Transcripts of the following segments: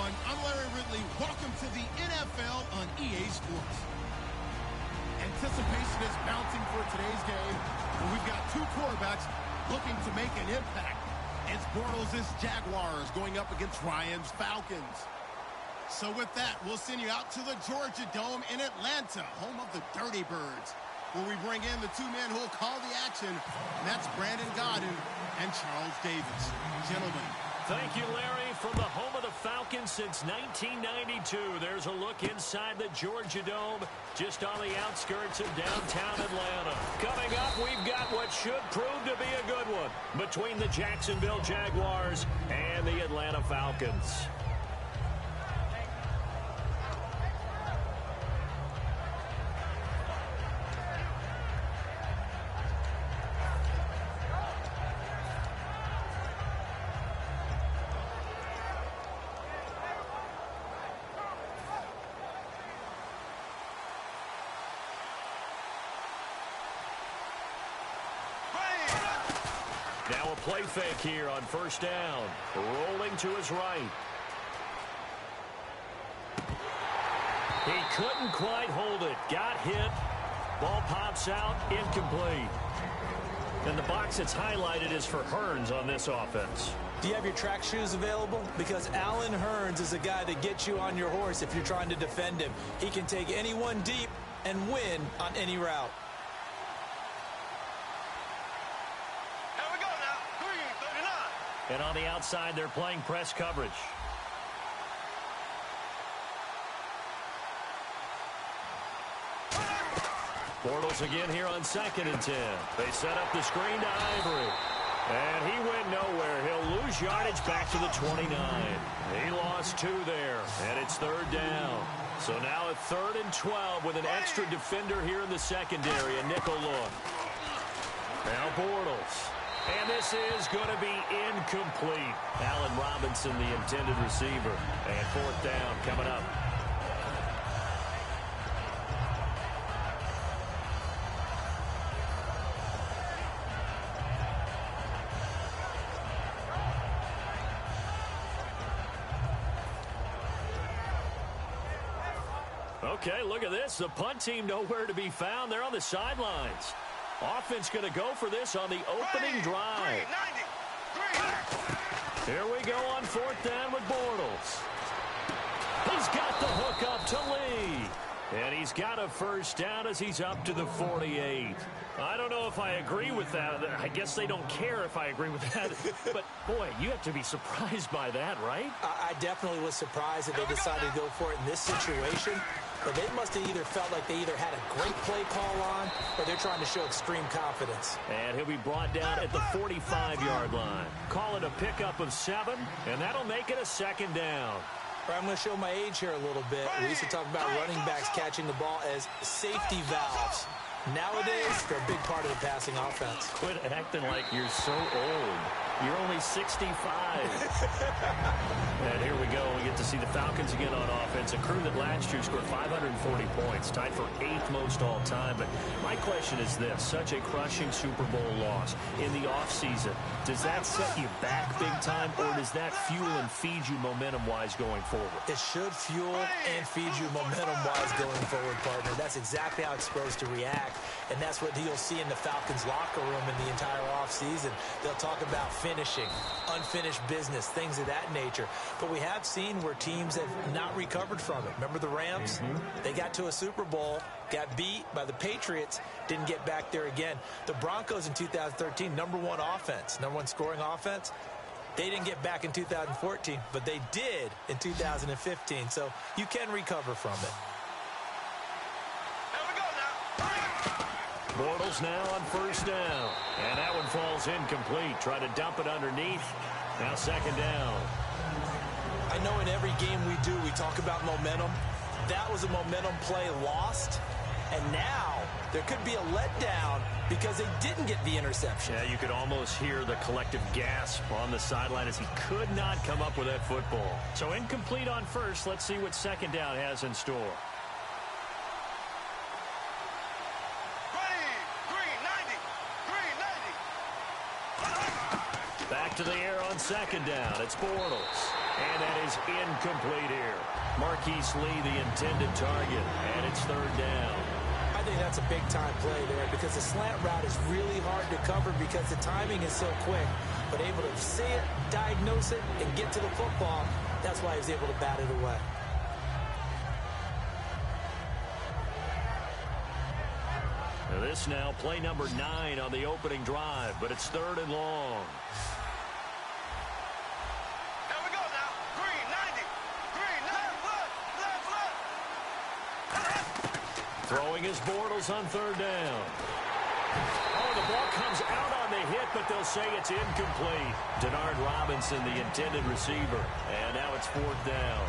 everyone. I'm Larry Ridley. Welcome to the NFL on EA Sports. Anticipation is mounting for today's game, and we've got two quarterbacks looking to make an impact. It's Bortles' Jaguars going up against Ryan's Falcons. So with that, we'll send you out to the Georgia Dome in Atlanta, home of the Dirty Birds, where we bring in the two men who will call the action, and that's Brandon Godden and Charles Davis. Gentlemen. Thank you, Larry. From the home of the Falcons since 1992, there's a look inside the Georgia Dome, just on the outskirts of downtown Atlanta. Coming up, we've got what should prove to be a good one between the Jacksonville Jaguars and the Atlanta Falcons. Now a play fake here on first down. Rolling to his right. He couldn't quite hold it. Got hit. Ball pops out. Incomplete. And the box that's highlighted is for Hearns on this offense. Do you have your track shoes available? Because Allen Hearns is a guy that gets you on your horse if you're trying to defend him. He can take anyone deep and win on any route. And on the outside, they're playing press coverage. Bortles again here on 2nd and 10. They set up the screen to Ivory. And he went nowhere. He'll lose yardage back to the 29. He lost 2 there. And it's 3rd down. So now a 3rd and 12 with an extra defender here in the secondary. A nickel look. Now Bortles. And this is going to be incomplete. Allen Robinson, the intended receiver. And 4th down coming up. Okay, look at this. The punt team nowhere to be found. They're on the sidelines. Offense going to go for this on the opening drive. Here we go on 4th down with Bortles. He's got the hook up to Lee. And he's got a 1st down as he's up to the 48. I don't know if I agree with that. I guess they don't care if I agree with that. But, boy, you have to be surprised by that, right? I definitely was surprised that they decided to go for it in this situation. But they must have either felt like they either had a great play call on or they're trying to show extreme confidence. And he'll be brought down at the 45-yard line. Call it a pickup of 7, and that'll make it a 2nd down. I'm going to show my age here a little bit. We used to talk about running backs catching the ball as safety valves. Nowadays, they're a big part of the passing offense. Quit acting like you're so old. You're only 65. And here we go. We get to see the Falcons again on offense. A crew that last year scored 540 points, tied for 8th most all time. But my question is this. Such a crushing Super Bowl loss in the offseason. Does that set you back big time, or does that fuel and feed you momentum-wise going forward? It should fuel and feed you momentum-wise going forward, partner. That's exactly how it's supposed to react. And that's what you'll see in the Falcons locker room in the entire offseason. They'll talk about finishing, unfinished business, things of that nature. But we have seen where teams have not recovered from it. Remember the Rams? They got to a Super Bowl, got beat by the Patriots, didn't get back there again. The Broncos in 2013, #1 offense, #1 scoring offense. They didn't get back in 2014, but they did in 2015. So you can recover from it. Bortles now on 1st down. And that one falls incomplete. Try to dump it underneath. Now 2nd down. I know in every game we do, we talk about momentum. That was a momentum play lost. And now there could be a letdown because they didn't get the interception. Yeah, you could almost hear the collective gasp on the sideline as he could not come up with that football. So incomplete on 1st. Let's see what 2nd down has in store. Back to the air on second down. It's Bortles. And that is incomplete here. Marquise Lee, the intended target. And it's third down. I think that's a big-time play there because the slant route is really hard to cover because the timing is so quick. But able to see it, diagnose it, and get to the football, that's why he's able to bat it away. Now this now play number 9 on the opening drive, but it's third and long. Here we go now. Green, 90. Green, 90. Left. Throwing his Bortles on third down. Oh, the ball comes out on the hit, but they'll say it's incomplete. Denard Robinson, the intended receiver. And now it's fourth down.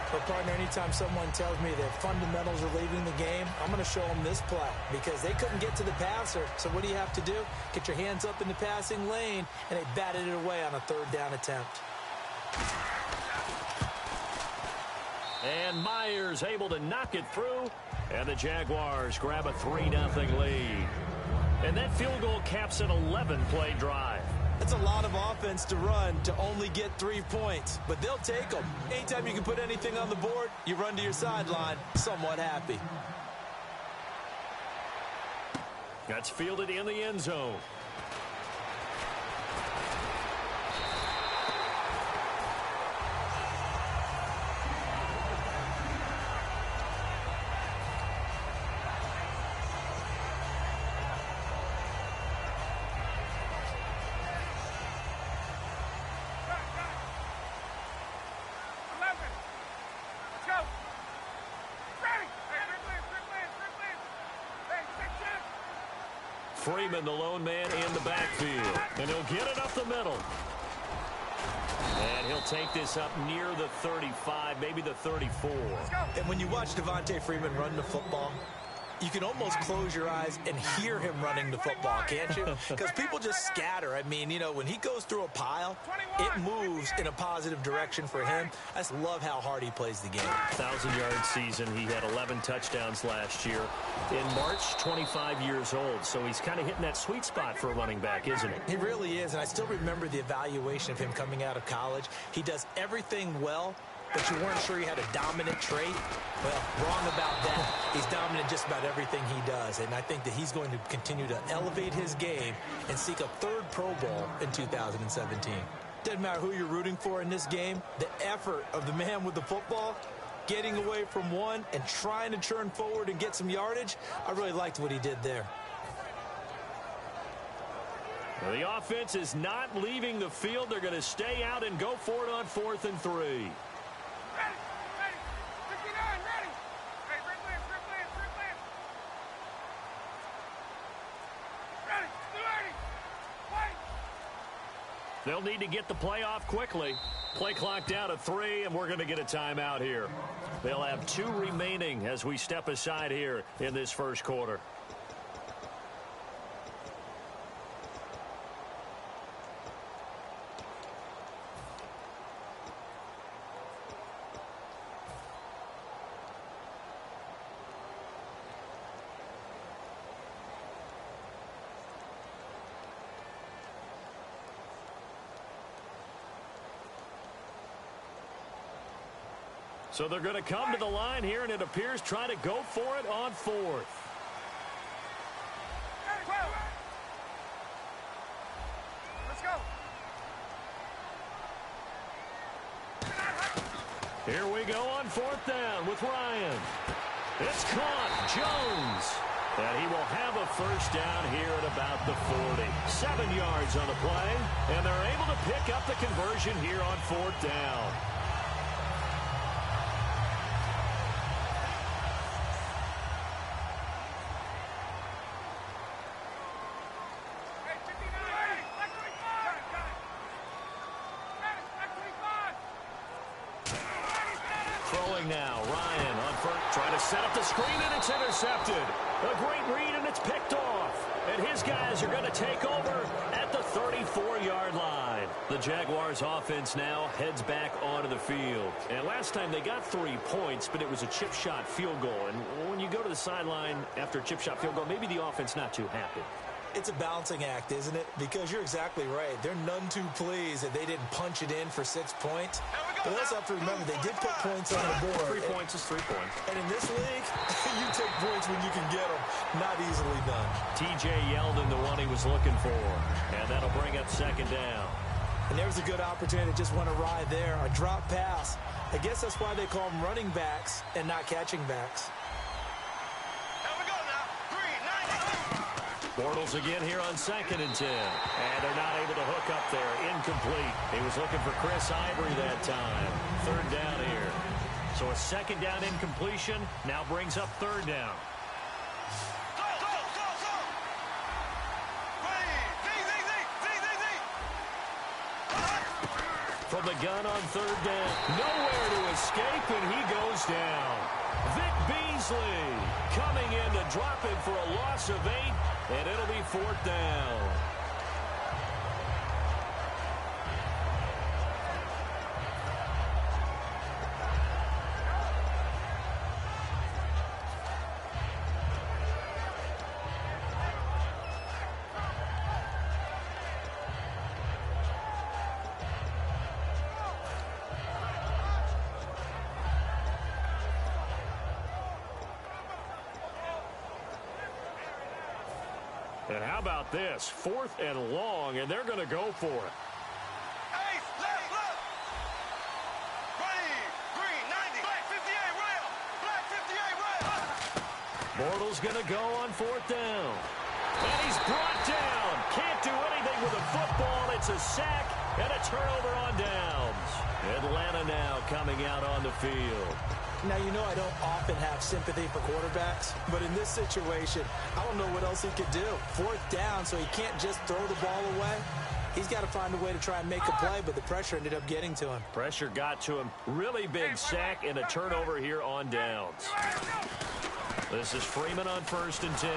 But, partner, anytime someone tells me that fundamentals are leaving the game, I'm going to show them this play because they couldn't get to the passer. So what do you have to do? Get your hands up in the passing lane, and they batted it away on a third down attempt. And Myers able to knock it through, and the Jaguars grab a 3-0 lead. And that field goal caps an 11-play drive. That's a lot of offense to run to only get 3 points, but they'll take them. Anytime you can put anything on the board, you run to your sideline somewhat happy. That's fielded in the end zone. Freeman, the lone man in the backfield. And he'll get it up the middle. And he'll take this up near the 35, maybe the 34. And when you watch Devontae Freeman run the football, you can almost close your eyes and hear him running the football, can't you? Because people just scatter. I mean, you know, when he goes through a pile, it moves in a positive direction for him. I just love how hard he plays the game. 1,000-yard season. He had 11 touchdowns last year. In March, 25 years old. So he's kind of hitting that sweet spot for a running back, isn't he? He really is, and I still remember the evaluation of him coming out of college. He does everything well, but you weren't sure he had a dominant trait. Well, wrong about that. He's dominant just about everything he does, and I think that he's going to continue to elevate his game and seek a third Pro Bowl in 2017. Doesn't matter who you're rooting for in this game, the effort of the man with the football, getting away from one and trying to turn forward and get some yardage, I really liked what he did there. Well, the offense is not leaving the field. They're going to stay out and go for it on 4th and 3. They'll need to get the play off quickly. Play clock down to 3, and we're going to get a timeout here. They'll have 2 remaining as we step aside here in this first quarter. So they're going to come to the line here, and it appears trying to go for it on 4th. Let's go. Here we go on 4th down with Ryan. It's caught. Jones. And he will have a first down here at about the 40. 7 yards on the play, and they're able to pick up the conversion here on 4th down. Now, Ryan on first, trying to set up the screen, and it's intercepted. A great read, and it's picked off. And his guys are going to take over at the 34-yard line. The Jaguars offense now heads back onto the field. And last time they got 3 points, but it was a chip shot field goal. And when you go to the sideline after a chip shot field goal, maybe the offense not too happy. It's a balancing act, isn't it? Because you're exactly right. They're none too pleased that they didn't punch it in for 6 points. But they also have to remember they did put points on the board. 3 points is 3 points. And in this league, you take points when you can get them. Not easily done. T.J. Yeldon, the one he was looking for. And that'll bring up second down. And there's a good opportunity to just went awry there. A drop pass. I guess that's why they call them running backs and not catching backs. Bortles again here on 2nd and 10. And they're not able to hook up there. Incomplete. He was looking for Chris Ivory that time. 3rd down here. So a 2nd down incompletion now brings up 3rd down. From the gun on 3rd down. Nowhere to escape, and he goes down. Vic Beasley coming in to drop him for a loss of 8. And it'll be 4th down. And how about this? 4th and long, and they're going to go for it. Ace, left. Green, 90. Black 58, rail. Black 58, rail. Bortles going to go on 4th down. And he's brought down. Can't do anything with a football. It's a sack and a turnover on downs. Atlanta now coming out on the field. Now, you know I don't often have sympathy for quarterbacks, but in this situation, I don't know what else he could do. 4th down, so he can't just throw the ball away. He's got to find a way to try and make a play, but the pressure ended up getting to him. Pressure got to him. Really big sack and a turnover here on downs. This is Freeman on 1st and 10.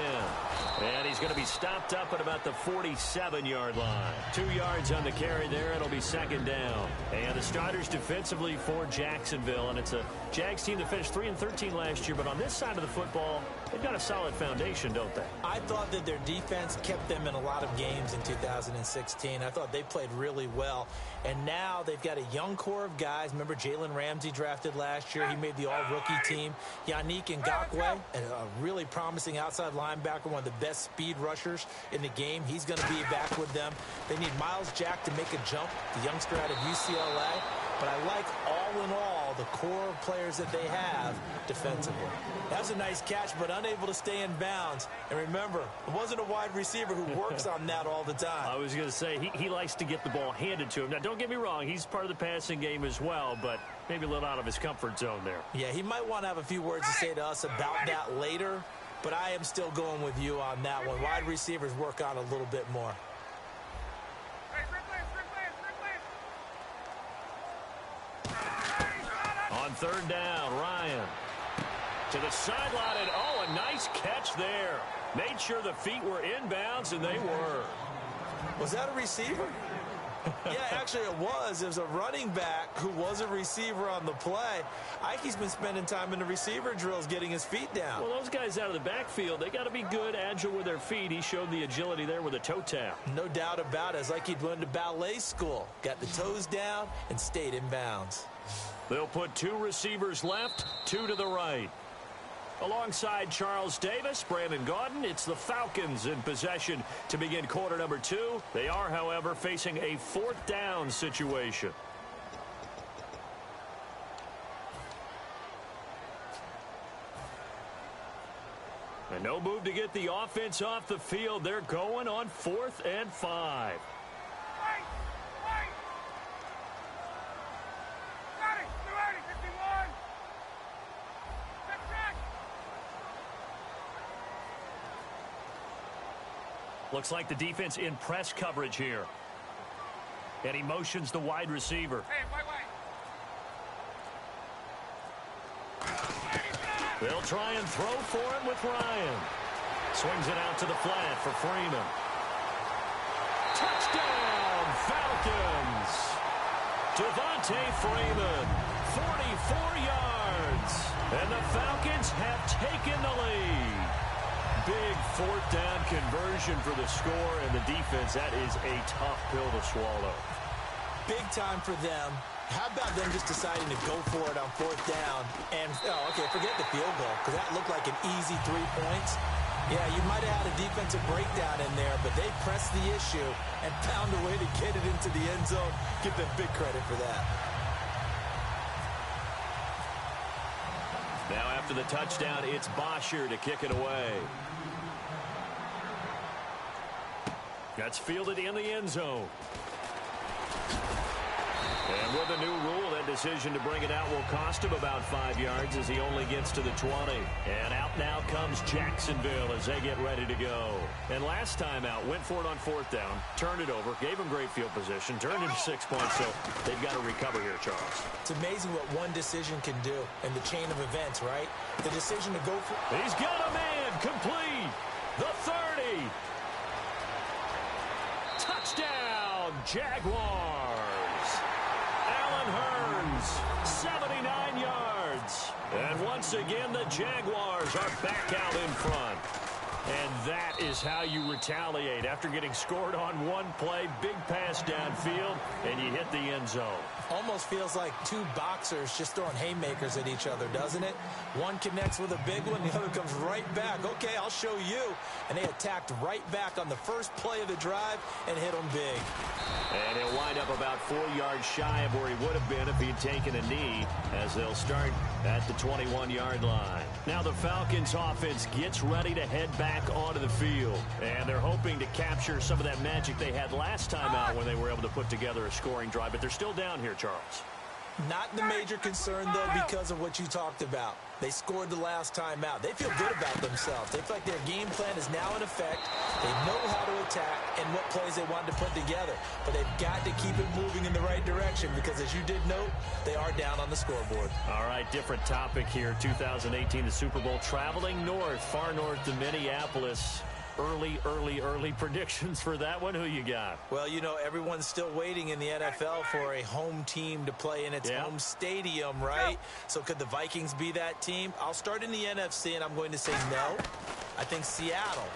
And he's going to be stopped up at about the 47-yard line. 2 yards on the carry there. It'll be 2nd down. And the starters defensively for Jacksonville. And it's a Jags team that finished 3-13 last year. But on this side of the football, they've got a solid foundation, don't they? I thought that their defense kept them in a lot of games in 2016. I thought they played really well. And now they've got a young core of guys. Remember Jalen Ramsey drafted last year. He made the all-rookie team. Yannick Ngakoue, a really promising outside linebacker, one of the best speed rushers in the game. He's going to be back with them. They need Miles Jack to make a jump, the youngster out of UCLA. But I like, all in all, the core of players that they have defensively. That's a nice catch, but unable to stay in bounds. And remember, it wasn't a wide receiver who works on that all the time. I was going to say, he likes to get the ball handed to him. Now, don't get me wrong, he's part of the passing game as well, but maybe a little out of his comfort zone there. Yeah, he might want to have a few words to say to us about that later, but I am still going with you on that one. Wide receivers work on a little bit more. On 3rd down, Ryan to the sideline, and oh, a nice catch there. Made sure the feet were inbounds, and they were. Was that a receiver? Yeah, actually it was. It was a running back who was a receiver on the play. Ike's been spending time in the receiver drills getting his feet down. Well, those guys out of the backfield, they got to be good, agile with their feet. He showed the agility there with a toe tap. No doubt about it. It's like he'd went to ballet school. Got the toes down and stayed in bounds. They'll put 2 receivers left, 2 to the right. Alongside Charles Davis, Brandon Gaudin, it's the Falcons in possession to begin quarter number 2. They are, however, facing a 4th down situation. And no move to get the offense off the field. They're going on 4th and 5. Looks like the defense in press coverage here. And he motions the wide receiver. Hey, wait. They'll try and throw for him with Ryan. Swings it out to the flat for Freeman. Touchdown, Falcons! Devontae Freeman, 44 yards. And the Falcons have taken the lead. Big fourth down conversion for the score, and the defense, that is a tough pill to swallow. Big time for them. How about them just deciding to go for it on fourth down? And, forget the field goal, because that looked like an easy 3 points. Yeah, you might have had a defensive breakdown in there, but they pressed the issue and found a way to get it into the end zone. Give them big credit for that. Now after the touchdown, it's Bosher to kick it away. That's fielded in the end zone. And with a new rule, that decision to bring it out will cost him about 5 yards as he only gets to the 20. And out now comes Jacksonville as they get ready to go. And last time out, went for it on fourth down, turned it over, gave him great field position, turned into 6 points, so they've got to recover here, Charles. It's amazing what one decision can do in the chain of events, right? The decision to go for... He's got a man complete. The 30. Touchdown, Jaguars. Hearns, 79 yards. And once again, the Jaguars are back out in front. And that is how you retaliate after getting scored on one play, big pass downfield, and you hit the end zone. Almost feels like two boxers just throwing haymakers at each other, doesn't it? One connects with a big one, the other comes right back. Okay, I'll show you. And they attacked right back on the first play of the drive and hit them big. And he'll wind up about 4 yards shy of where he would have been if he'd taken a knee, as they'll start at the 21-yard line. Now the Falcons offense gets ready to head back onto the field. And they're hoping to capture some of that magic they had last time out when they were able to put together a scoring drive. But they're still down here, Charles. Not the major concern, though, because of what you talked about. They scored the last time out. They feel good about themselves. They feel like their game plan is now in effect. They know how to attack and what plays they want to put together. But they've got to keep it moving in the right direction because, as you did note, they are down on the scoreboard. All right, different topic here. 2018, the Super Bowl, traveling north, far north to Minneapolis. Early predictions for that one. Who you got? Well, you know, everyone's still waiting in the NFL for a home team to play in its home stadium, right? So could the Vikings be that team? I'll start in the NFC, and I'm going to say no. I think Seattle,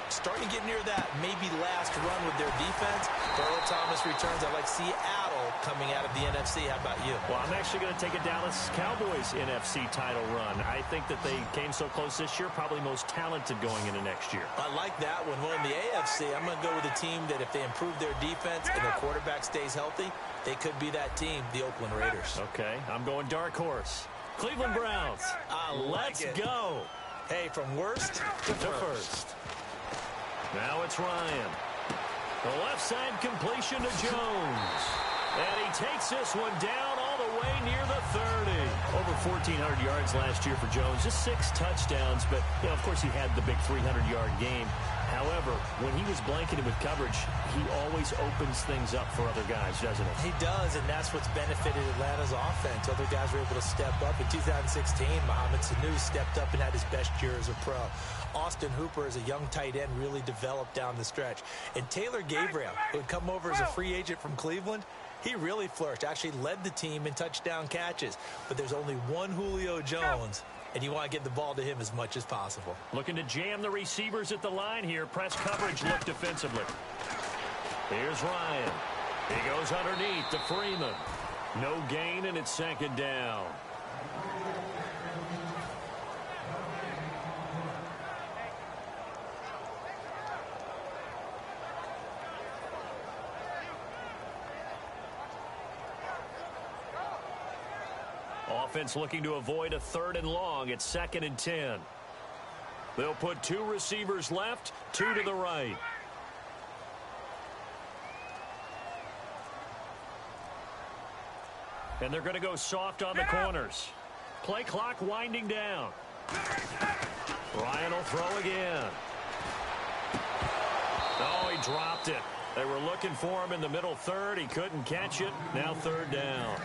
starting to get near that maybe last run with their defense. Earl Thomas returns. I like Seattle coming out of the NFC. How about you? Well, I'm actually going to take a Dallas Cowboys NFC title run. I think that they came so close this year, probably most talented going into next year. I like that one. Well, in the AFC, I'm going to go with a team that if they improve their defense and their quarterback stays healthy, they could be that team, the Oakland Raiders. Okay, I'm going dark horse. Cleveland Browns. Let's go. Hey, from worst to first. Now it's Ryan. The left side completion to Jones. And he takes this one down all the way near the 30. Over 1,400 yards last year for Jones. Just 6 touchdowns, but, you know, of course he had the big 300-yard game. However, when he was blanketed with coverage, he always opens things up for other guys, doesn't he? He does, and that's what's benefited Atlanta's offense. Other guys were able to step up. In 2016, Mohamed Sanu stepped up and had his best year as a pro. Austin Hooper, as a young tight end, really developed down the stretch. And Taylor Gabriel, who had come over as a free agent from Cleveland, he really flourished, actually led the team in touchdown catches. But there's only one Julio Jones, and you want to get the ball to him as much as possible. Looking to jam the receivers at the line here. Press coverage, look defensively. Here's Ryan. He goes underneath to Freeman. No gain, and it's second down. Offense looking to avoid a 3rd and long. It's 2nd and 10. They'll put 2 receivers left, 2 to the right. And they're going to go soft on the corners. Play clock winding down. Ryan will throw again. Oh, he dropped it. They were looking for him in the middle 3rd. He couldn't catch it. Now 3rd down.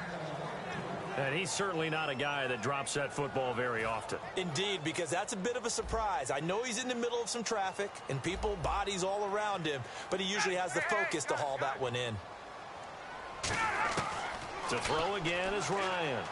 And he's certainly not a guy that drops that football very often. Indeed, because that's a bit of a surprise. I know he's in the middle of some traffic and people, bodies all around him, but he usually has the focus to haul that one in. To throw again is Ryan.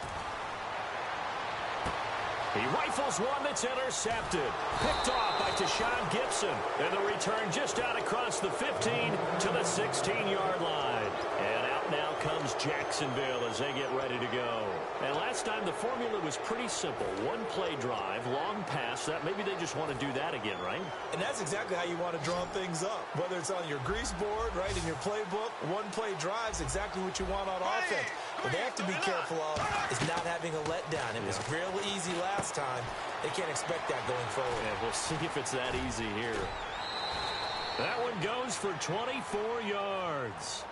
He rifles one that's intercepted. Picked off by Tashawn Gibson. And the return just out across the 15 to the 16-yard line. And out now comes Jacksonville as they get ready to go. And last time the formula was pretty simple. One play drive, long pass. That maybe they just want to do that again, right? And that's exactly how you want to draw things up. Whether it's on your grease board, right, in your playbook, one play drive is exactly what you want on offense. What they have to be careful of is not having a letdown. It was real easy last time. They can't expect that going forward. Yeah, we'll see if it's that easy here. That one goes for 24 yards.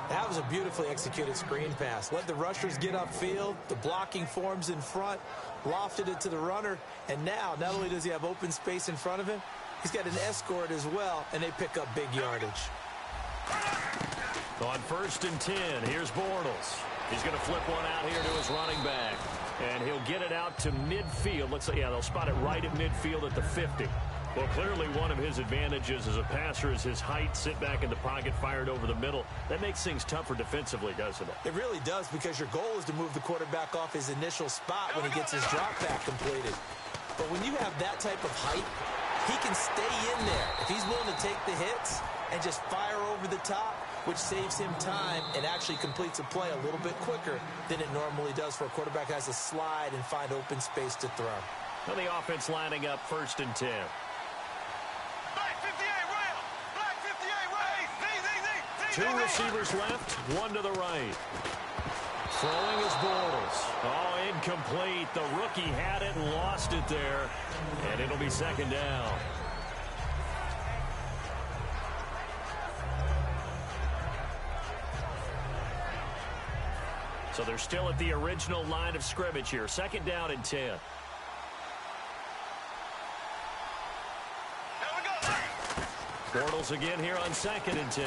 That was a beautifully executed screen pass. Let the rushers get upfield. The blocking forms in front. Lofted it to the runner. And now, not only does he have open space in front of him, he's got an escort as well, and they pick up big yardage. On 1st and 10, here's Bortles. He's going to flip one out here to his running back. And he'll get it out to midfield. Let's say, yeah, they'll spot it right at midfield at the 50. Well, clearly one of his advantages as a passer is his height, sit back in the pocket, fired over the middle. That makes things tougher defensively, doesn't it? It really does, because your goal is to move the quarterback off his initial spot when he gets his drop back completed. But when you have that type of height, he can stay in there. If he's willing to take the hits and just fire over the top, which saves him time and actually completes a play a little bit quicker than it normally does for a quarterback who has to slide and find open space to throw. Well, the offense lining up 1st and 10. Two receivers left, one to the right. Throwing is Bortles. Oh, incomplete. The rookie had it and lost it there. And it'll be 2nd down. So they're still at the original line of scrimmage here. 2nd down and 10. Bortles again here on 2nd and 10.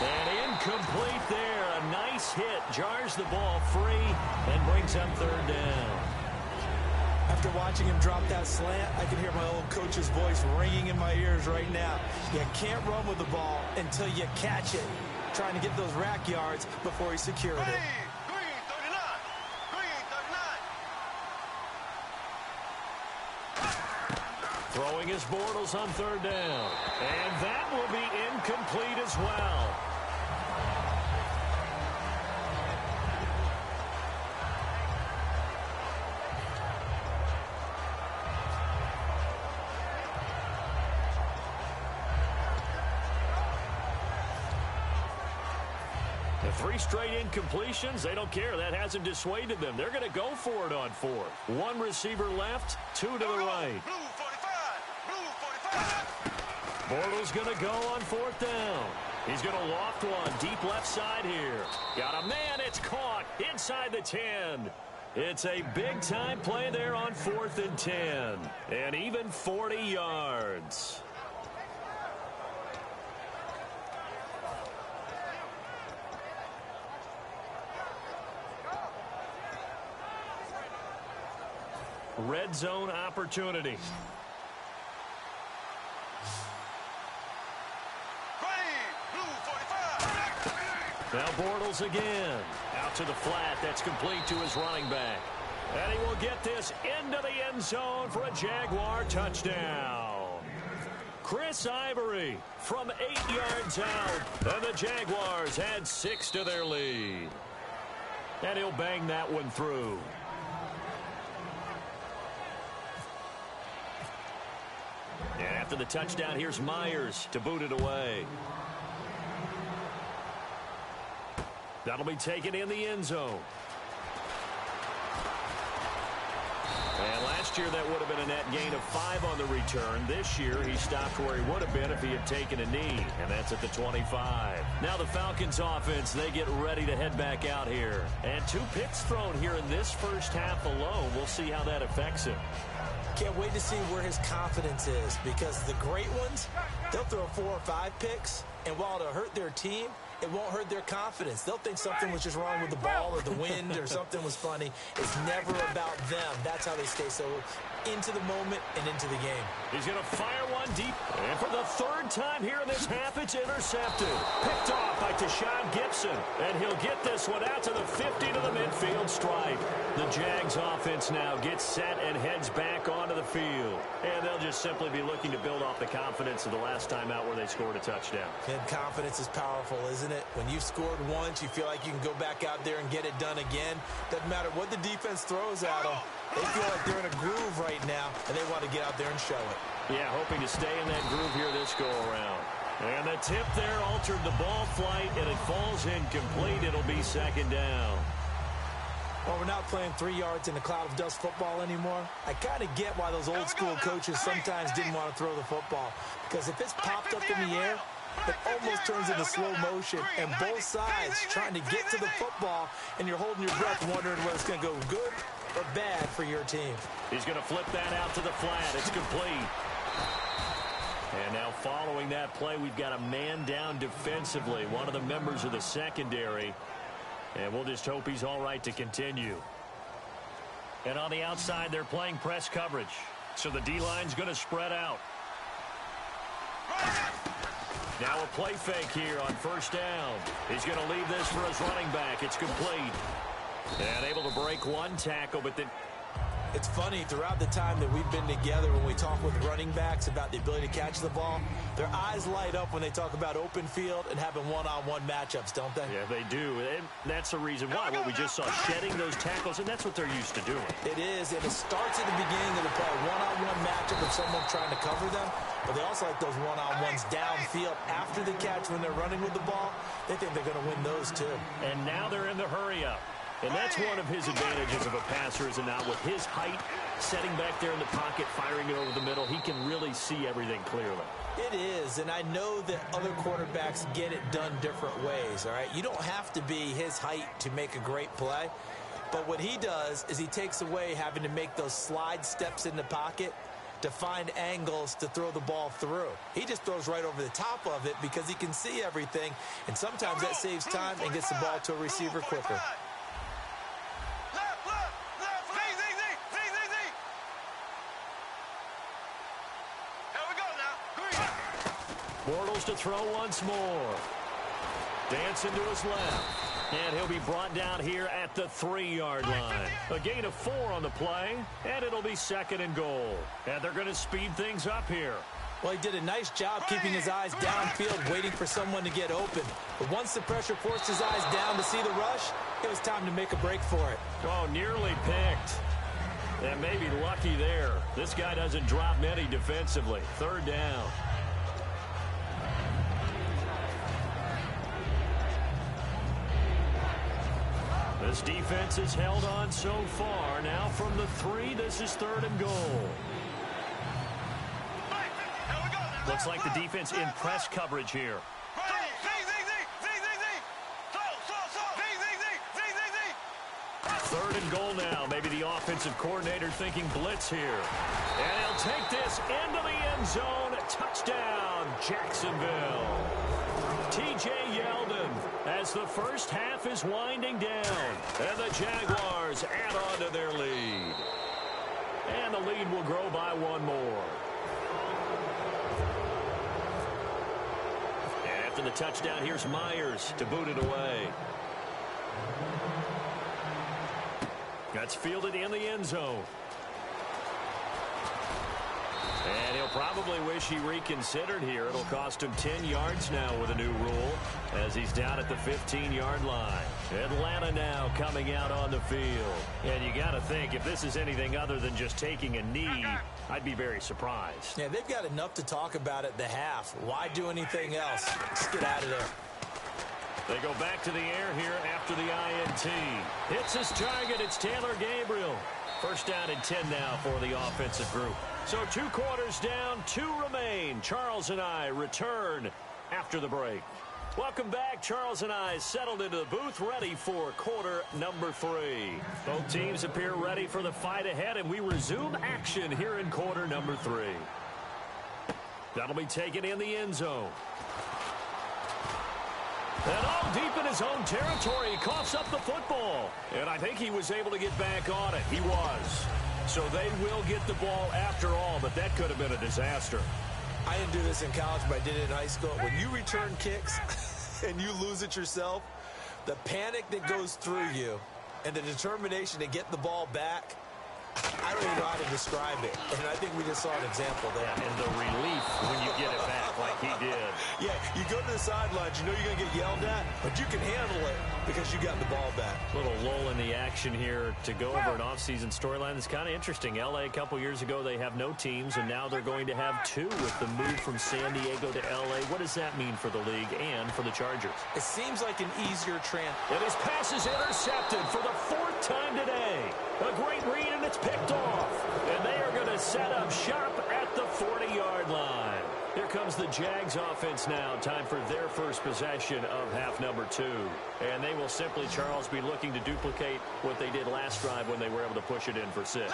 And incomplete there. A nice hit. Jars the ball free and brings up 3rd down. After watching him drop that slant, I can hear my old coach's voice ringing in my ears right now. You can't run with the ball until you catch it. Trying to get those rack yards before he secured it. Throwing his Bortles on 3rd down. And that will be incomplete as well. The 3 straight incompletions, they don't care. That hasn't dissuaded them. They're going to go for it on 4th. 1 receiver left, 2 to the right. Bortles going to go on 4th down. He's going to loft one deep left side here. Got a man. It's caught inside the 10. It's a big-time play there on 4th and 10. And even 40 yards. Red zone opportunity. Now Bortles again. Out to the flat. That's complete to his running back. And he will get this into the end zone for a Jaguar touchdown. Chris Ivory from 8 yards out. And the Jaguars had 6 to their lead. And he'll bang that one through. And after the touchdown, here's Myers to boot it away. That'll be taken in the end zone. And last year, that would have been a net gain of 5 on the return. This year, he stopped where he would have been if he had taken a knee, and that's at the 25. Now the Falcons offense, they get ready to head back out here. And 2 picks thrown here in this first half alone. We'll see how that affects him. Can't wait to see where his confidence is, because the great ones, they'll throw 4 or 5 picks, and while it'll hurt their team, it won't hurt their confidence. They'll think something was just wrong with the ball or the wind or something was funny. It's never about them. That's how they stay so into the moment and into the game. He's going to fire one deep. And for the third time here in this half, it's intercepted. Picked off by Tashawn Gibson. And he'll get this one out to the 50 to the midfield stripe. The Jags offense now gets set and heads back onto the field. And they'll just simply be looking to build off the confidence of the last time out where they scored a touchdown. And confidence is powerful, isn't it? When you've scored once, you feel like you can go back out there and get it done again. Doesn't matter what the defense throws at them. They feel like they're in a groove right now, and they want to get out there and show it. Yeah, hoping to stay in that groove here this go-around. And the tip there altered the ball flight, and it falls incomplete. It'll be second down. Well, we're not playing 3 yards in a cloud of dust football anymore. I kind of get why those old-school coaches sometimes didn't want to throw the football. Because if it's popped up in the air, it almost turns into slow motion, and both sides trying to get to the football, and you're holding your breath wondering whether it's going to go good or bad for your team. He's going to flip that out to the flat. It's complete. And now following that play, we've got a man down defensively, one of the members of the secondary. And we'll just hope he's all right to continue. And on the outside, they're playing press coverage. So the D-line's going to spread out. Now a play fake here on first down. He's going to leave this for his running back. It's complete. And able to break one tackle, but then... It's funny, throughout the time that we've been together, when we talk with running backs about the ability to catch the ball, their eyes light up when they talk about open field and having one-on-one matchups, don't they? Yeah, they do. And that's the reason why. What we just saw, shedding those tackles, and that's what they're used to doing. It is, and it starts at the beginning of the play. One-on-one matchup of someone trying to cover them, but they also like those one-on-ones downfield after the catch when they're running with the ball. They think they're going to win those, too. And now they're in the hurry-up. And that's one of his advantages of a passer, is it not? With his height, setting back there in the pocket, firing it over the middle, he can really see everything clearly. It is, and I know that other quarterbacks get it done different ways, all right? You don't have to be his height to make a great play, but what he does is he takes away having to make those slide steps in the pocket to find angles to throw the ball through. He just throws right over the top of it because he can see everything, and sometimes that saves time and gets the ball to a receiver quicker. Bortles to throw once more. Dancing to his left. And he'll be brought down here at the 3-yard line. A gain of 4 on the play, and it'll be second and goal. And they're going to speed things up here. Well, he did a nice job keeping his eyes downfield, waiting for someone to get open. But once the pressure forced his eyes down to see the rush, it was time to make a break for it. Oh, nearly picked. And maybe lucky there. This guy doesn't drop many defensively. Third down. This defense has held on so far. Now from the 3, this is third and goal. Looks like the defense in press coverage here. Third and goal now. Maybe the offensive coordinator thinking blitz here. And he'll take this into the end zone. Touchdown, Jacksonville. T.J. Yeldon as the first half is winding down. And the Jaguars add on to their lead. And the lead will grow by 1 more. And after the touchdown, here's Myers to boot it away. That's fielded in the end zone. And he'll probably wish he reconsidered here. It'll cost him 10 yards now with a new rule as he's down at the 15-yard line. Atlanta now coming out on the field. And you got to think, if this is anything other than just taking a knee, I'd be very surprised. Yeah, they've got enough to talk about at the half. Why do anything else? Let's get out of there. They go back to the air here after the INT. Hits his target. It's Taylor Gabriel. First down and 10 now for the offensive group. So 2 quarters down, 2 remain. Charles and I return after the break. Welcome back. Charles and I settled into the booth, ready for quarter number 3. Both teams appear ready for the fight ahead, and we resume action here in quarter number 3. That'll be taken in the end zone. And all deep in his own territory, he coughs up the football. And I think he was able to get back on it. He was. So they will get the ball after all, but that could have been a disaster. I didn't do this in college, but I did it in high school. When you return kicks and you lose it yourself, the panic that goes through you and the determination to get the ball back, I don't even know how to describe it. And I think we just saw an example there. And the relief when you get it back like he did. Yeah, you go to the sidelines, you know you're going to get yelled at, but you can handle it because you got the ball back. Little lull in the action here to go over an offseason storyline that's kind of interesting. L.A. a couple years ago, they have no teams, and now they're going to have two with the move from San Diego to L.A. What does that mean for the league and for the Chargers? It seems like an easier And his pass is intercepted for the fourth time today. A great read, and it's picked off. And they are going to set up shop at the 40-yard line. Here comes the Jags offense now. Time for their first possession of half number 2. And they will simply, Charles, be looking to duplicate what they did last drive when they were able to push it in for 6.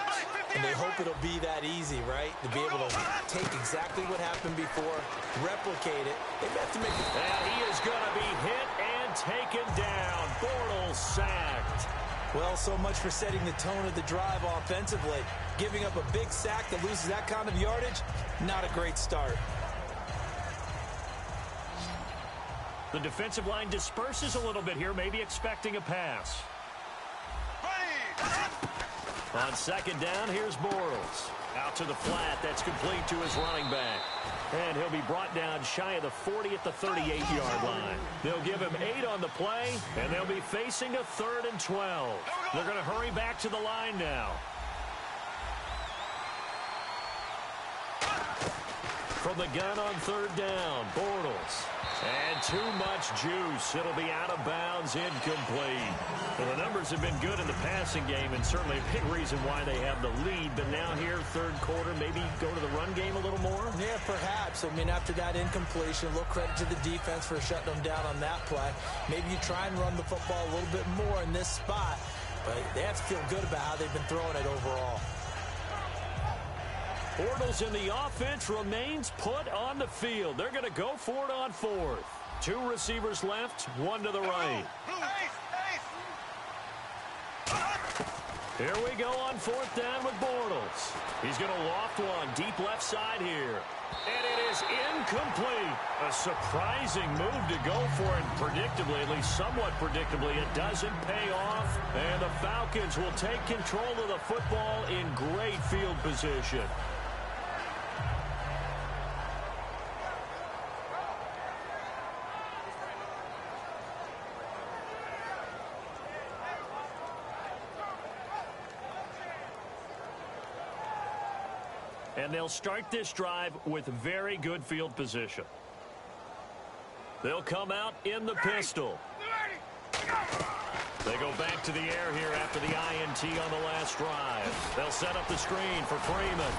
And they hope it'll be that easy, right? To be able to take exactly what happened before, replicate it. They have to make it. And he is going to be hit and taken down. Bortles sacked. Well, so much for setting the tone of the drive offensively. Giving up a big sack that loses that kind of yardage, not a great start. The defensive line disperses a little bit here, maybe expecting a pass. On second down, here's Bortles. Out to the flat, that's complete to his running back. And he'll be brought down shy of the 40 at the 38-yard line. They'll give him 8 on the play, and they'll be facing a 3rd and 12. They're going to hurry back to the line now. From the gun on 3rd down, Bortles. And too much juice. It'll be out of bounds, incomplete. Well, the numbers have been good in the passing game, and certainly a big reason why they have the lead. But now here, third quarter, maybe go to the run game a little more? Yeah, perhaps. I mean, after that incompletion, a little credit to the defense for shutting them down on that play. Maybe you try and run the football a little bit more in this spot. But they have to feel good about how they've been throwing it overall. Bortles in the offense remains put on the field. They're going to go for it on 4th. 2 receivers left, 1 to the right. Here we go on 4th down with Bortles. He's going to loft one deep left side here. And it is incomplete. A surprising move to go for it predictably, at least somewhat predictably. It doesn't pay off. And the Falcons will take control of the football in great field position. And they'll start this drive with very good field position. They'll come out in the pistol. They go back to the air here after the INT on the last drive. They'll set up the screen for Freeman.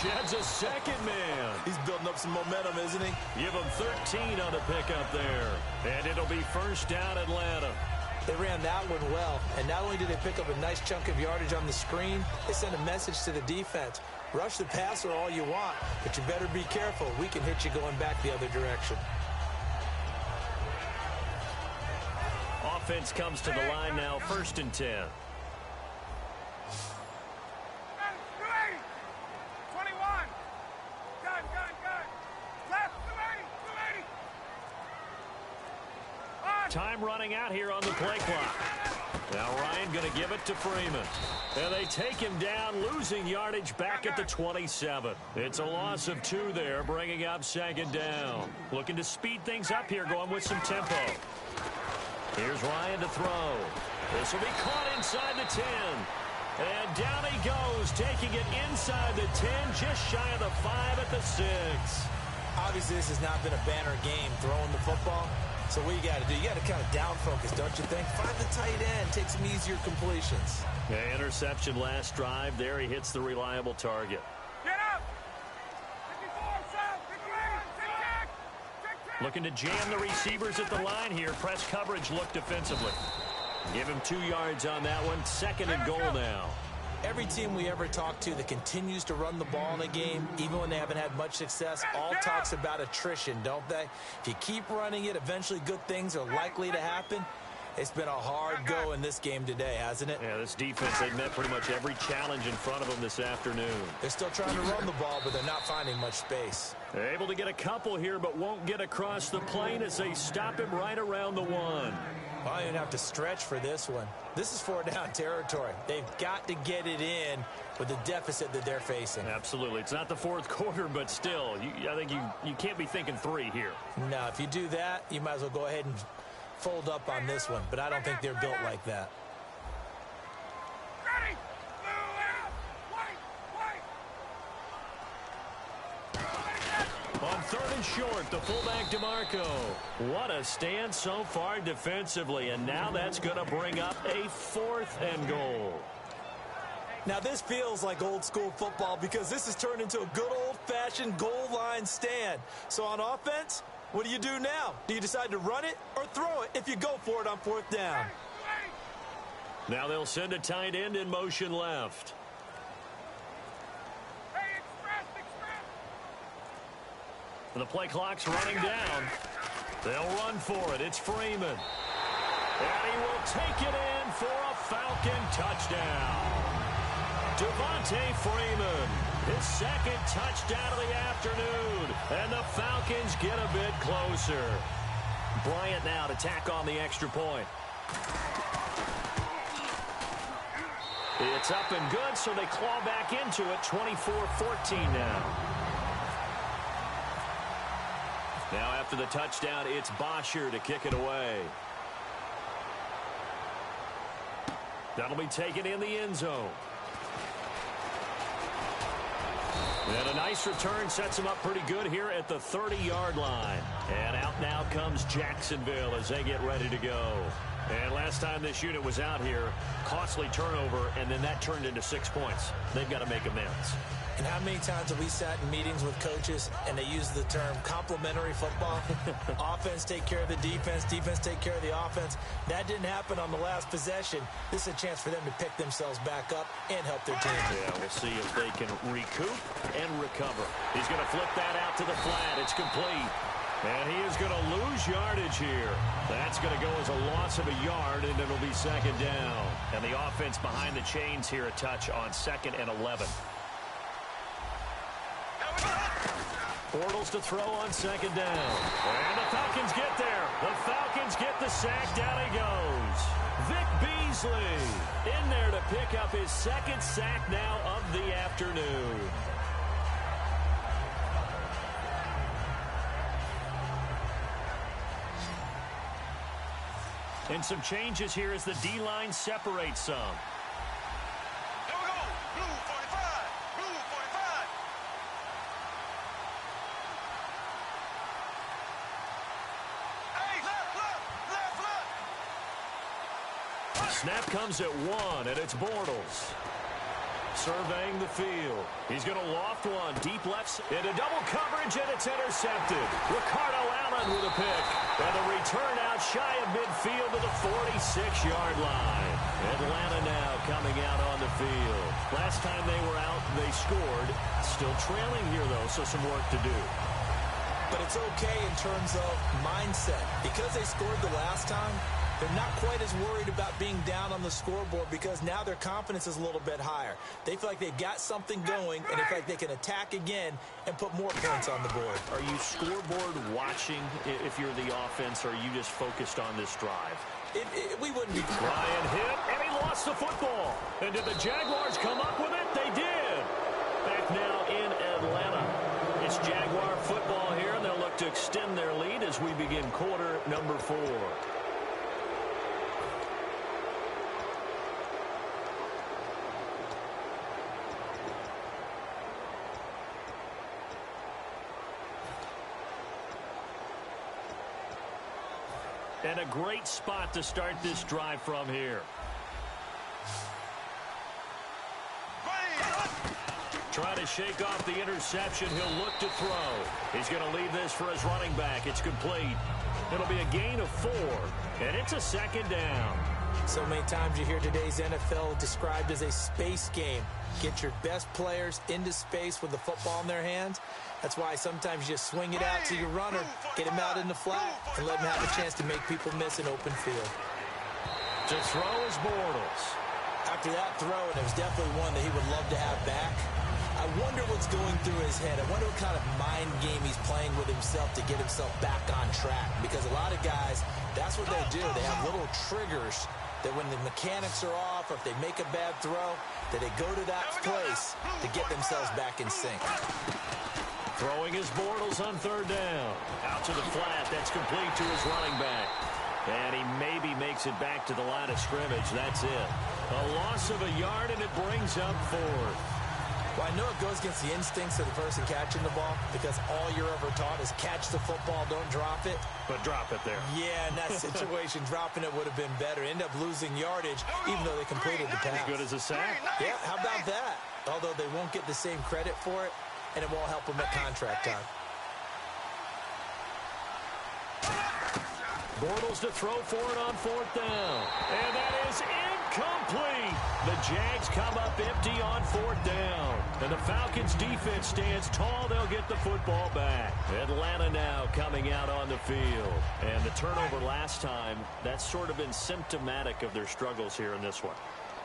Sheds a second man. He's building up some momentum, isn't he? Give him 13 on the pickup there. And it'll be first down Atlanta. They ran that one well. And not only did they pick up a nice chunk of yardage on the screen, they sent a message to the defense. Rush the passer all you want, but you better be careful. We can hit you going back the other direction. Offense comes to the line now, 1st and 10. 21. Gun. Left, 280. Time running out here on the play clock. Now Ryan going to give it to Freeman. And they take him down, losing yardage back at the 27. It's a loss of 2 there, bringing up 2nd down. Looking to speed things up here, going with some tempo. Here's Ryan to throw. This will be caught inside the 10. And down he goes, taking it inside the 10, just shy of the 5 at the 6. Obviously, this has not been a banner game throwing the football. So what you got to do, you got to kind of down focus, don't you think? Find the tight end, take some easier completions. Yeah, interception last drive. There he hits the reliable target. Get up! 54, 58, Looking to jam the receivers at the line here. Press coverage look defensively. Give him 2 yards on that one. 2nd and goal now. Every team we ever talk to that continues to run the ball in a game, even when they haven't had much success, all talks about attrition, don't they? If you keep running it, eventually good things are likely to happen. It's been a hard go in this game today, hasn't it? Yeah, this defense, they met pretty much every challenge in front of them this afternoon. They're still trying to run the ball, but they're not finding much space. They're able to get a couple here, but won't get across the plane as they stop him right around the 1. Well, you're going to have to stretch for this one. This is 4-down territory. They've got to get it in with the deficit that they're facing. Absolutely. It's not the fourth quarter, but still, I think you can't be thinking 3 here. No, if you do that, you might as well go ahead and fold up on this one, but I don't think they're built like that. Ready! Move out! Wait! On 3rd and short, the fullback DeMarco. What a stand so far defensively, and now that's going to bring up a 4th and goal. Now, this feels like old school football because this has turned into a good old-fashioned goal line stand. So on offense, what do you do now? Do you decide to run it or throw it if you go for it on 4th down? Now they'll send a tight end in motion left. Hey, express! The play clock's running down. They'll run for it. It's Freeman. And he will take it in for a Falcon touchdown. Devontae Freeman, his 2nd touchdown of the afternoon. And the Falcons get a bit closer. Bryant now to tack on the extra point. It's up and good, so they claw back into it. 24-14 now. Now after the touchdown, it's Bosher to kick it away. That'll be taken in the end zone. And a nice return sets him up pretty good here at the 30-yard line. And out now comes Jacksonville as they get ready to go. And last time this unit was out here, costly turnover, and then that turned into 6 points. They've got to make amends. And how many times have we sat in meetings with coaches and they use the term complementary football? Offense take care of the defense, defense take care of the offense. That didn't happen on the last possession. This is a chance for them to pick themselves back up and help their team. Yeah, we'll see if they can recoup and recover. He's going to flip that out to the flat. It's complete. And he is going to lose yardage here. That's going to go as a loss of a yard, and it'll be 2nd down. And the offense behind the chains here, a touch on 2nd and 11. Bortles to throw on 2nd down. And the Falcons get there. The Falcons get the sack. Down he goes. Vic Beasley in there to pick up his 2nd sack now of the afternoon. And some changes here as the D-line separates some. Here we go! Blue 45! Blue 45! Hey, left! Snap comes at 1, and it's Bortles. Surveying the field. He's going to loft one. Deep left into double coverage, and it's intercepted. Ricardo Allen with a pick. And the return out shy of midfield to the 46-yard line. Atlanta now coming out on the field. Last time they were out, they scored. Still trailing here, though, so some work to do. But it's okay in terms of mindset. Because they scored the last time, they're not quite as worried about being down on the scoreboard because now their confidence is a little bit higher. They feel like they've got something going, and they feel like they can attack again and put more points on the board. Are you scoreboard watching if you're the offense, or are you just focused on this drive? We wouldn't be. Ryan hit, and he lost the football. And did the Jaguars come up with it? They did. Back now in Atlanta. It's Jaguar football here, and they'll look to extend their lead as we begin quarter number 4. And a great spot to start this drive from here. Trying to shake off the interception. He'll look to throw. He's going to leave this for his running back. It's complete. It'll be a gain of 4, and it's a 2nd down. So many times you hear today's NFL described as a space game. Get your best players into space with the football in their hands. That's why sometimes you just swing it out to your runner, get him out in the flat, and let him have a chance to make people miss an open field. To throw is Bortles. After that throw, and it was definitely one that he would love to have back, I wonder what's going through his head. I wonder what kind of mind game he's playing with himself to get himself back on track. Because a lot of guys, that's what they do. They have little triggers that when the mechanics are off, or if they make a bad throw, that they go to that place to get themselves back in sync. Throwing his Bortles on third down. Out to the flat. That's complete to his running back. And he maybe makes it back to the line of scrimmage. That's it. A loss of a yard, and it brings up fourth. Well, I know it goes against the instincts of the person catching the ball because all you're ever taught is catch the football, don't drop it. But drop it there. Yeah, in that situation, dropping it would have been better. End up losing yardage, even though they completed the pass. As good as a sack. Yeah, how about that? Although they won't get the same credit for it, and it won't help them at contract time. Bortles to throw for it on fourth down. And that is incomplete. The Jags come up empty on fourth down. And the Falcons defense stands tall. They'll get the football back. Atlanta now coming out on the field. And the turnover last time, that's sort of been symptomatic of their struggles here in this one.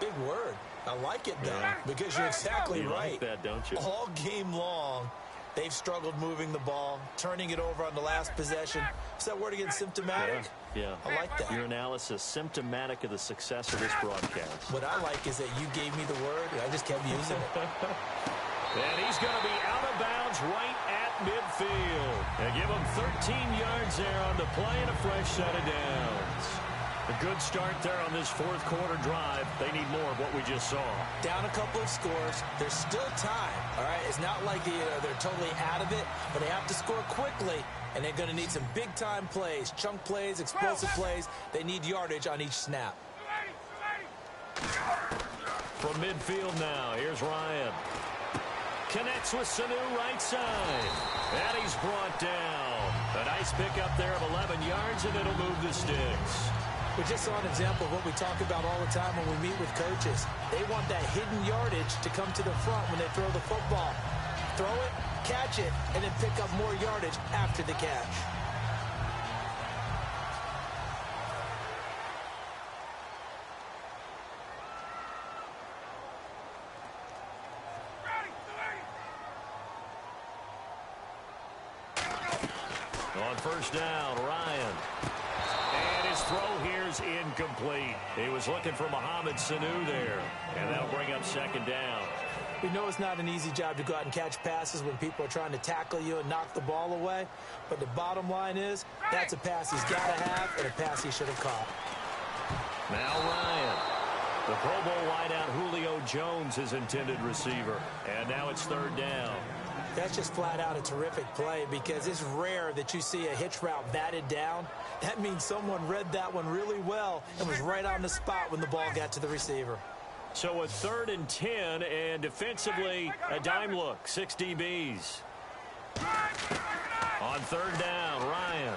Big word. I like it, though, because you're exactly right. You like that, don't you? All game long, they've struggled moving the ball, turning it over on the last possession. Is that word again, symptomatic? Yeah. I like that. Your analysis, symptomatic of the success of this broadcast. What I like is that you gave me the word, and I just kept using it. And he's going to be out of bounds right at midfield. And give him 13 yards there on the play and a fresh set of downs. A good start there on this fourth quarter drive. They need more of what we just saw. Down a couple of scores. There's still time, all right? It's not like they're totally out of it, but they have to score quickly, and they're going to need some big-time plays, chunk plays, explosive plays. They need yardage on each snap. From midfield now, here's Ryan. Connects with Sanu right side. And he's brought down. A nice pickup there of 11 yards, and it'll move the sticks. We just saw an example of what we talk about all the time when we meet with coaches. They want that hidden yardage to come to the front when they throw the football. Throw it, catch it, and then pick up more yardage after the catch. On first down, Ryan. And his throw here's incomplete. He was looking for Mohamed Sanu there. And that'll bring up second down. We know it's not an easy job to go out and catch passes when people are trying to tackle you and knock the ball away. But the bottom line is, that's a pass he's got to have and a pass he should have caught. Now Ryan. The Pro Bowl wideout Julio Jones, his intended receiver. And now it's third down. That's just flat out a terrific play because it's rare that you see a hitch route batted down. That means someone read that one really well and was right on the spot when the ball got to the receiver. So a 3rd and 10, and defensively a dime look, 6 DBs. On third down, Ryan.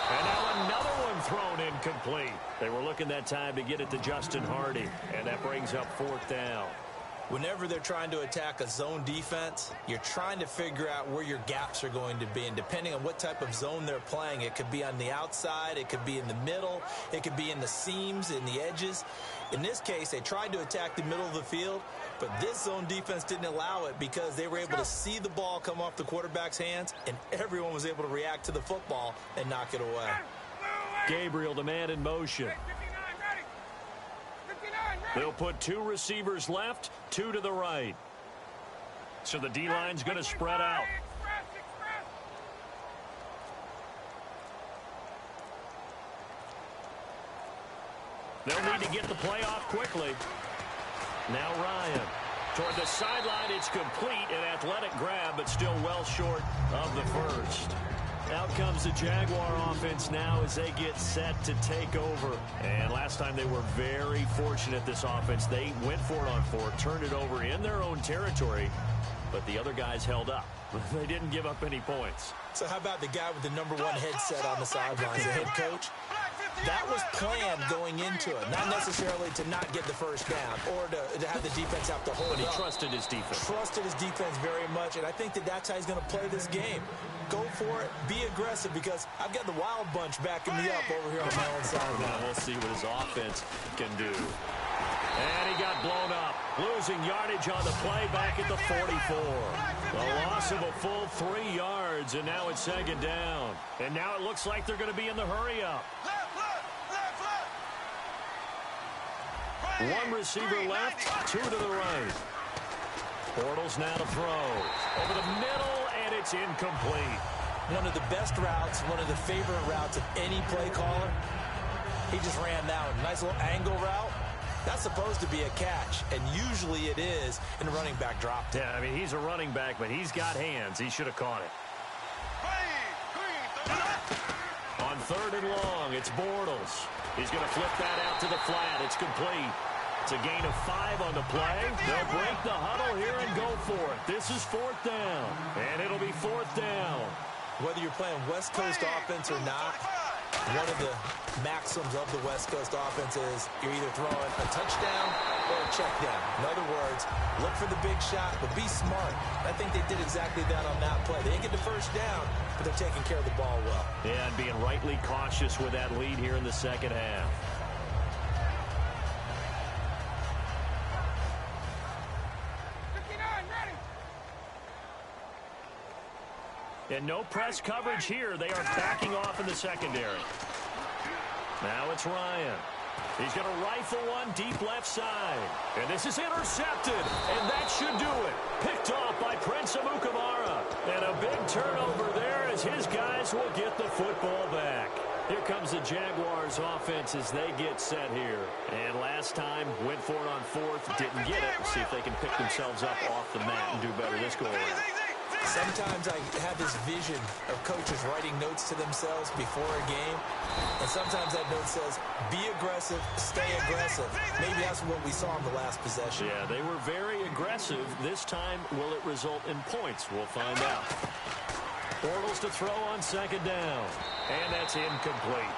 And now another one thrown incomplete. They were looking that time to get it to Justin Hardy, and that brings up fourth down. Whenever they're trying to attack a zone defense, you're trying to figure out where your gaps are going to be. And depending on what type of zone they're playing, it could be on the outside, it could be in the middle, it could be in the seams, in the edges. In this case, they tried to attack the middle of the field, but this zone defense didn't allow it because they were able to see the ball come off the quarterback's hands, and everyone was able to react to the football and knock it away. Gabriel, the man in motion. They'll put 2 receivers left, 2 to the right. So the D-line's going to spread out. They'll need to get the play off quickly. Now Ryan. Toward the sideline, it's complete. An athletic grab, but still well short of the first. Out comes the Jaguar offense now as they get set to take over. And last time they were very fortunate, this offense. They went for it on 4, turned it over in their own territory, but the other guys held up. They didn't give up any points. So how about the guy with the #1 headset on the sidelines, the head coach? That was planned going into it, not necessarily to not get the first down or to have the defense have to hold But he up. trusted his defense. Trusted his defense very much, and I think that's how he's going to play this game. Go for it. Be aggressive, because I've got the wild bunch backing me up over here on my own side. Now we'll see what his offense can do. And he got blown up, losing yardage on the play back at the 44. The loss of a full 3 yards, and now it's second down. And now it looks like they're going to be in the hurry-up. One receiver left, 2 to the right. Bortles now to throw. Over the middle, and it's incomplete. One of the best routes, one of the favorite routes of any play caller. He just ran that one. Nice little angle route. That's supposed to be a catch, and usually it is, and the running back dropped it. Yeah, I mean, he's a running back, but he's got hands. He should have caught it. On 3rd and long, it's Bortles. He's going to flip that out to the flat. It's complete. It's a gain of 5 on the play. They'll break the huddle here and go for it. This is 4th down, and it'll be 4th down. Whether you're playing West Coast offense or not, one of the maxims of the West Coast offense is you're either throwing a touchdown or a check down. In other words, look for the big shot, but be smart. I think they did exactly that on that play. They didn't get the first down, but they're taking care of the ball well. Yeah, and being rightly cautious with that lead here in the second half. And no press coverage here. They are backing off in the secondary. Now it's Ryan. He's going to rifle one deep left side. And this is intercepted. And that should do it. Picked off by Prince Amukamara. And a big turnover there as his guys will get the football back. Here comes the Jaguars offense as they get set here. And last time, went for it on 4th, didn't get it. We'll see if they can pick themselves up off the mat and do better this go around. Sometimes I have this vision of coaches writing notes to themselves before a game, and sometimes that note says, be aggressive, stay aggressive. Maybe that's what we saw in the last possession. Yeah, they were very aggressive. This time, will it result in points? We'll find out. Bortles to throw on 2nd down, and that's incomplete.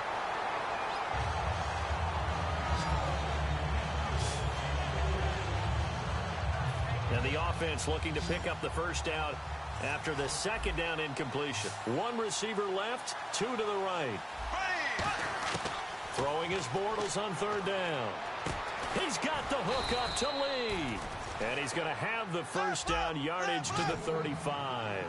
And the offense looking to pick up the first down after the 2nd down incompletion. 1 receiver left, 2 to the right. Throwing his Bortles on 3rd down. He's got the hook up to Lee. And he's going to have the first down yardage to the 35.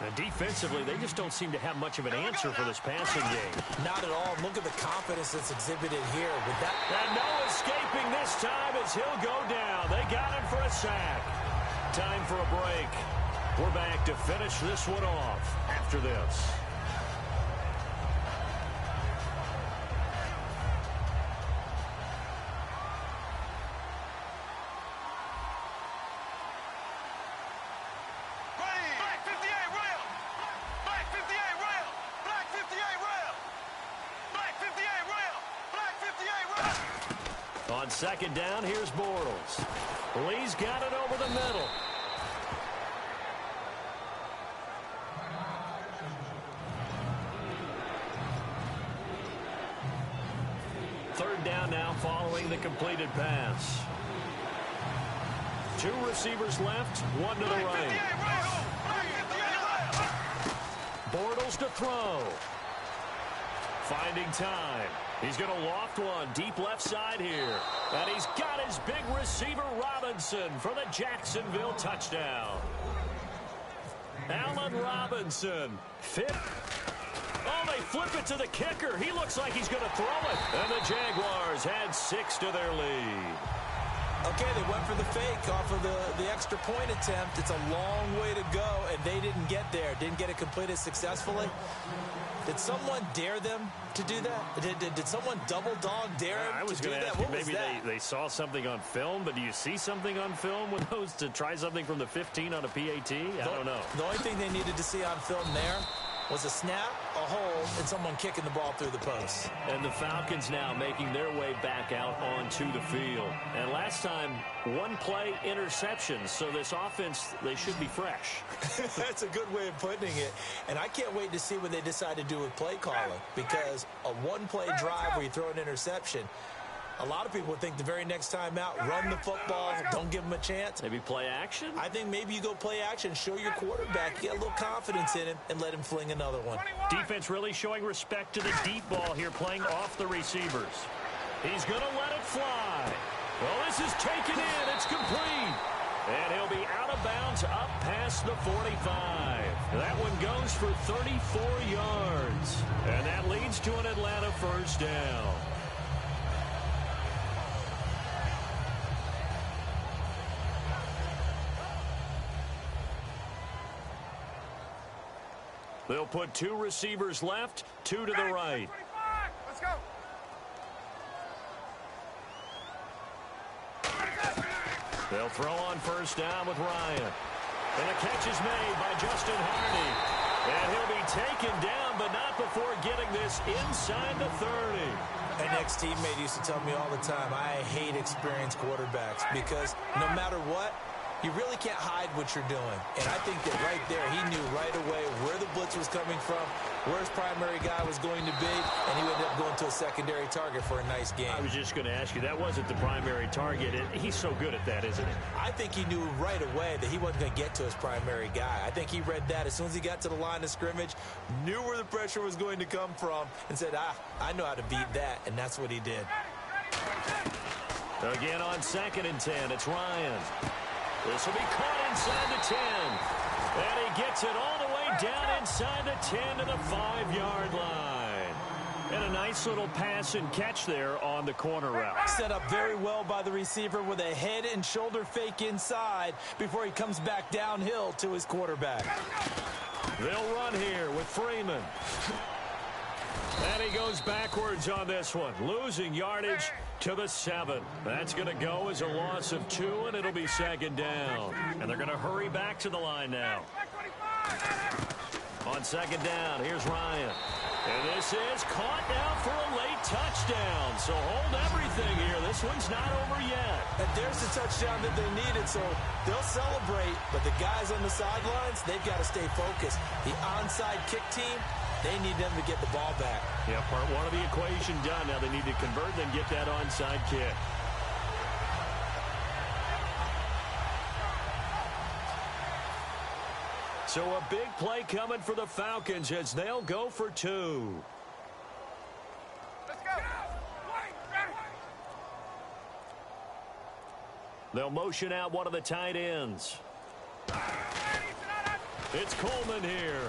And defensively, they just don't seem to have much of an answer for this passing game. Not at all. Look at the confidence that's exhibited here. With that. And no escaping this time as he'll go down. They got him for a sack. Time for a break. We're back to finish this one off after this. On 2nd down, here's Bortles. Lee's got it over the middle. Third down now following the completed pass. 2 receivers left, 1 to the right. Bortles to throw. Finding time. He's going to loft one deep left side here. And he's got his big receiver Robinson for the Jacksonville touchdown. Allen Robinson. Oh, they flip it to the kicker. He looks like he's going to throw it. And the Jaguars had 6 to their lead. Okay, they went for the fake off of the extra point attempt. It's a long way to go, and they didn't get there. Didn't get it completed successfully. Did someone dare them to do that? Did someone double dog dare them to do that? What was that? Maybe they saw something on film, but do you see something on film with those to try something from the 15 on a PAT? I don't know. The only thing they needed to see on film there was a snap, a hold, and someone kicking the ball through the post. And the Falcons now making their way back out onto the field. And last time, one play interception. So this offense, they should be fresh. That's a good way of putting it. And I can't wait to see what they decide to do with play calling, because a one-play drive where you throw an interception, a lot of people would think the very next time out, run the football, don't give them a chance. Maybe play action? I think maybe you go play action, show your quarterback, get a little confidence in him, and let him fling another one. Defense really showing respect to the deep ball here, playing off the receivers. He's going to let it fly. Well, this is taken in. It's complete. And he'll be out of bounds up past the 45. That one goes for 34 yards. And that leads to an Atlanta first down. They'll put two receivers left, two to the right. Let's go. They'll throw on first down with Ryan. And the catch is made by Justin Hardy. And he'll be taken down, but not before getting this inside the 30. An ex-teammate used to tell me all the time, I hate experienced quarterbacks, because no matter what, you really can't hide what you're doing. And I think that right there, he knew right away where the blitz was coming from, where his primary guy was going to be, and he ended up going to a secondary target for a nice game. I was just going to ask you, that wasn't the primary target. He's so good at that, isn't he? I think he knew right away that he wasn't going to get to his primary guy. I think he read that as soon as he got to the line of scrimmage, knew where the pressure was going to come from, and said, I know how to beat that, and that's what he did. Again on 2nd and 10, it's Ryan. This will be caught inside the 10. And he gets it all the way down inside the 10 to the 5-yard line. And a nice little pass and catch there on the corner route. Set up very well by the receiver with a head and shoulder fake inside before he comes back downhill to his quarterback. They'll run here with Freeman. And he goes backwards on this one, losing yardage to the 7. That's going to go as a loss of 2, and it'll be 2nd down. And they're going to hurry back to the line now. On 2nd down, here's Ryan. And this is caught now for a late touchdown. So hold everything here. This one's not over yet. And there's the touchdown that they needed, so they'll celebrate. But the guys on the sidelines, they've got to stay focused. The onside kick team, they need them to get the ball back. Yeah, part one of the equation done. Now they need to convert, then get that onside kick. So a big play coming for the Falcons as they'll go for 2. Let's go. They'll motion out one of the tight ends. It's Coleman here.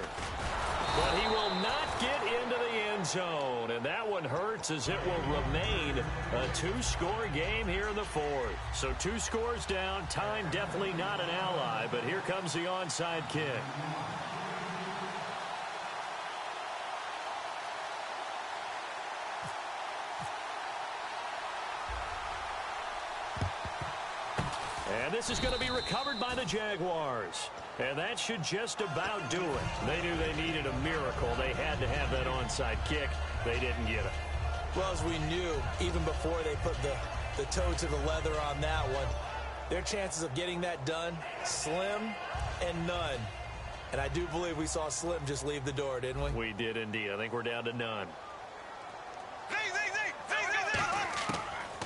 But he will not get into the end zone. And that one hurts as it will remain a 2-score game here in the 4th. So 2 scores down. Time definitely not an ally. But here comes the onside kick. And this is going to be recovered by the Jaguars. And that should just about do it. They knew they needed a miracle. They had to have that onside kick. They didn't get it. Well, as we knew, even before they put the toe to the leather on that one, their chances of getting that done, slim and none. And I do believe we saw Slim just leave the door, didn't we? We did indeed. I think we're down to none.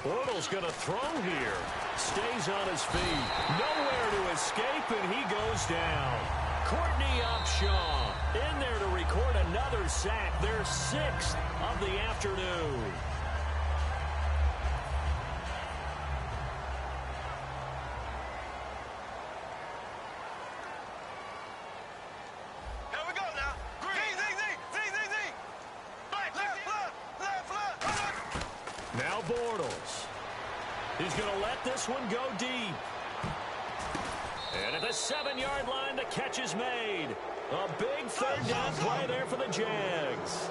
Bortles going to throw here. Stays on his feet. Nowhere to escape, and he goes down. Courtney Upshaw in there to record another sack. Their 6th of the afternoon. Here we go now. Now Bortles. He's going to let this one go deep. And at the 7-yard line, the catch is made. A big 3rd down play there for the Jags.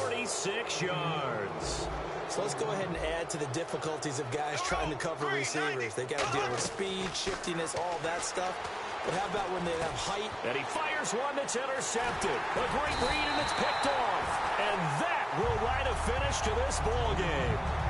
46 yards. So let's go ahead and add to the difficulties of guys trying to cover receivers. They got to deal with speed, shiftiness, all that stuff. But how about when they have height? And he fires one that's intercepted. A great read, and it's picked off. And that will write a finish to this ball game.